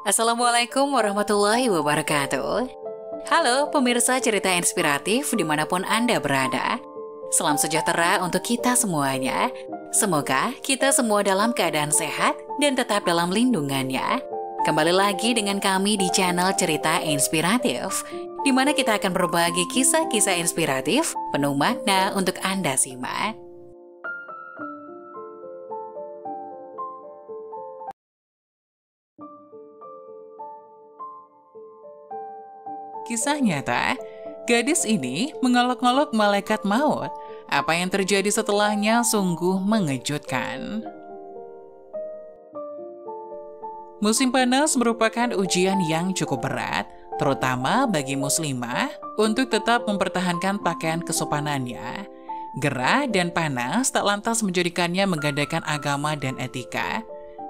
Assalamualaikum warahmatullahi wabarakatuh. Halo pemirsa cerita inspiratif dimanapun Anda berada. Salam sejahtera untuk kita semuanya. Semoga kita semua dalam keadaan sehat dan tetap dalam lindungannya. Kembali lagi dengan kami di channel Cerita Inspiratif, di mana kita akan berbagi kisah-kisah inspiratif penuh makna untuk Anda simak. Kisah nyata, gadis ini mengolok-olok malaikat maut. Apa yang terjadi setelahnya sungguh mengejutkan. Musim panas merupakan ujian yang cukup berat, terutama bagi muslimah untuk tetap mempertahankan pakaian kesopanannya. Gerah dan panas tak lantas menjadikannya menggadaikan agama dan etika.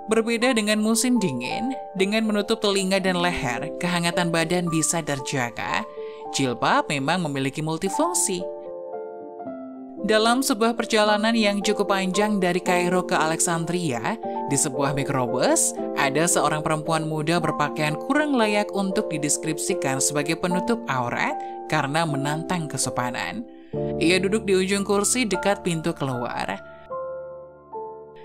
Berbeda dengan musim dingin, dengan menutup telinga dan leher, kehangatan badan bisa terjaga. Jilbab memang memiliki multifungsi. Dalam sebuah perjalanan yang cukup panjang dari Kairo ke Alexandria, di sebuah mikrobus, ada seorang perempuan muda berpakaian kurang layak untuk dideskripsikan sebagai penutup aurat karena menantang kesopanan. Ia duduk di ujung kursi dekat pintu keluar.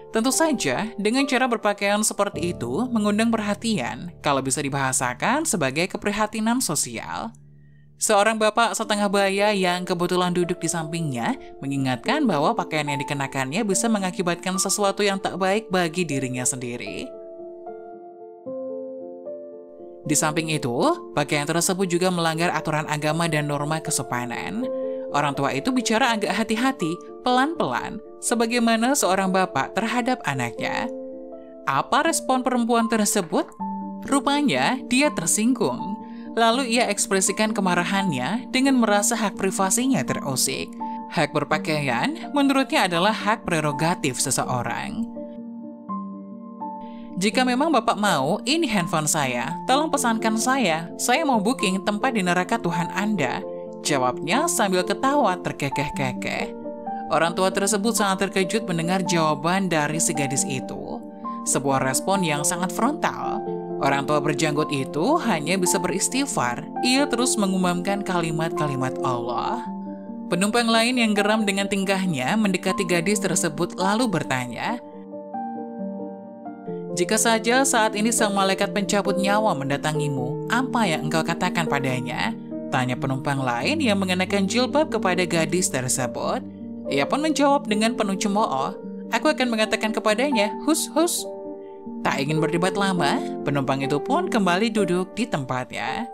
Tentu saja, dengan cara berpakaian seperti itu mengundang perhatian, kalau bisa dibahasakan sebagai keprihatinan sosial. Seorang bapak setengah baya yang kebetulan duduk di sampingnya mengingatkan bahwa pakaian yang dikenakannya bisa mengakibatkan sesuatu yang tak baik bagi dirinya sendiri. Di samping itu, pakaian tersebut juga melanggar aturan agama dan norma kesopanan. Orang tua itu bicara agak hati-hati, pelan-pelan, sebagaimana seorang bapak terhadap anaknya. Apa respon perempuan tersebut? Rupanya dia tersinggung. Lalu ia ekspresikan kemarahannya dengan merasa hak privasinya terusik. Hak berpakaian menurutnya adalah hak prerogatif seseorang. Jika memang bapak mau, ini handphone saya, tolong pesankan saya mau booking tempat di neraka Tuhan Anda. Jawabnya sambil ketawa terkekeh-kekeh. Orang tua tersebut sangat terkejut mendengar jawaban dari si gadis itu. Sebuah respon yang sangat frontal. Orang tua berjanggut itu hanya bisa beristighfar. Ia terus mengumandangkan kalimat-kalimat Allah. Penumpang lain yang geram dengan tingkahnya mendekati gadis tersebut lalu bertanya, "Jika saja saat ini sang malaikat pencabut nyawa mendatangimu, apa yang engkau katakan padanya?" Tanya penumpang lain yang mengenakan jilbab kepada gadis tersebut. Ia pun menjawab dengan penuh cemooh, "Aku akan mengatakan kepadanya, hus hus." Tak ingin berdebat lama, penumpang itu pun kembali duduk di tempatnya.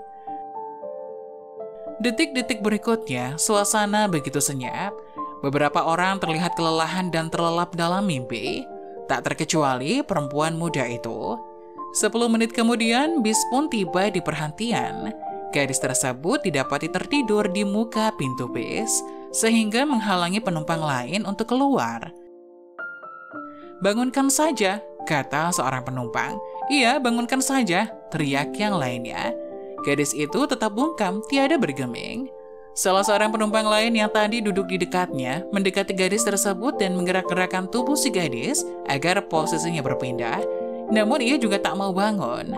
Detik-detik berikutnya, suasana begitu senyap. Beberapa orang terlihat kelelahan dan terlelap dalam mimpi. Tak terkecuali perempuan muda itu. 10 menit kemudian, bis pun tiba di perhentian. Gadis tersebut didapati tertidur di muka pintu bis, sehingga menghalangi penumpang lain untuk keluar. "Bangunkan saja," kata seorang penumpang. "Iya, bangunkan saja," teriak yang lainnya. Gadis itu tetap bungkam, tiada bergeming. Salah seorang penumpang lain yang tadi duduk di dekatnya mendekati gadis tersebut dan menggerak-gerakkan tubuh si gadis agar posisinya berpindah, namun ia juga tak mau bangun.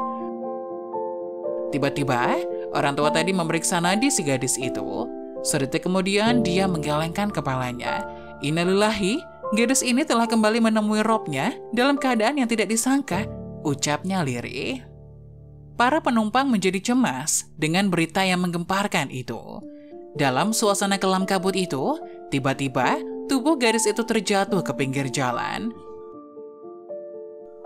Tiba-tiba, orang tua tadi memeriksa nadi si gadis itu. Sedetik kemudian, dia menggelengkan kepalanya. "Innalillahi, gadis ini telah kembali menemui robnya dalam keadaan yang tidak disangka," ucapnya lirih. Para penumpang menjadi cemas dengan berita yang menggemparkan itu. Dalam suasana kelam kabut itu, tiba-tiba tubuh gadis itu terjatuh ke pinggir jalan.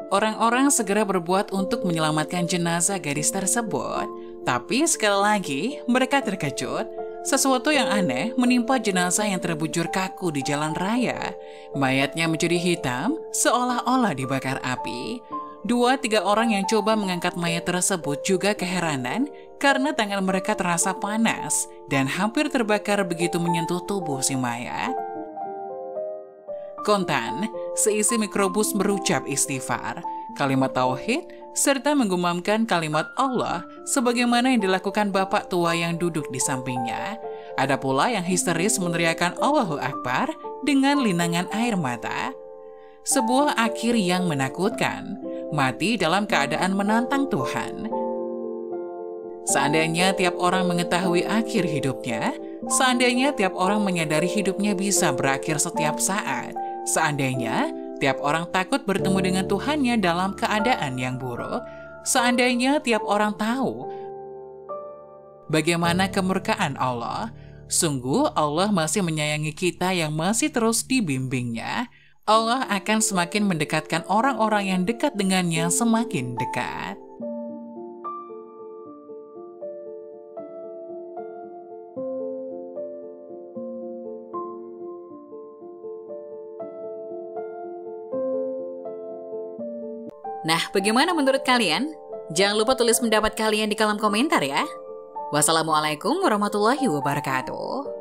Orang-orang segera berbuat untuk menyelamatkan jenazah gadis tersebut. Tapi sekali lagi, mereka terkejut. Sesuatu yang aneh menimpa jenazah yang terbujur kaku di jalan raya. Mayatnya menjadi hitam, seolah-olah dibakar api. 2-3 orang yang coba mengangkat mayat tersebut juga keheranan karena tangan mereka terasa panas dan hampir terbakar begitu menyentuh tubuh si mayat. Kontan, seisi mikrobus berucap istighfar, kalimat tauhid, serta menggumamkan kalimat Allah sebagaimana yang dilakukan bapak tua yang duduk di sampingnya. Ada pula yang histeris meneriakkan Allahu Akbar dengan linangan air mata. Sebuah akhir yang menakutkan. mati dalam keadaan menantang Tuhan. Seandainya tiap orang mengetahui akhir hidupnya, seandainya tiap orang menyadari hidupnya bisa berakhir setiap saat, seandainya tiap orang takut bertemu dengan Tuhannya dalam keadaan yang buruk, seandainya tiap orang tahu bagaimana kemurkaan Allah, sungguh Allah masih menyayangi kita yang masih terus dibimbingnya. Allah akan semakin mendekatkan orang-orang yang dekat dengannya semakin dekat. Nah, bagaimana menurut kalian? Jangan lupa tulis pendapat kalian di kolom komentar ya. Wassalamualaikum warahmatullahi wabarakatuh.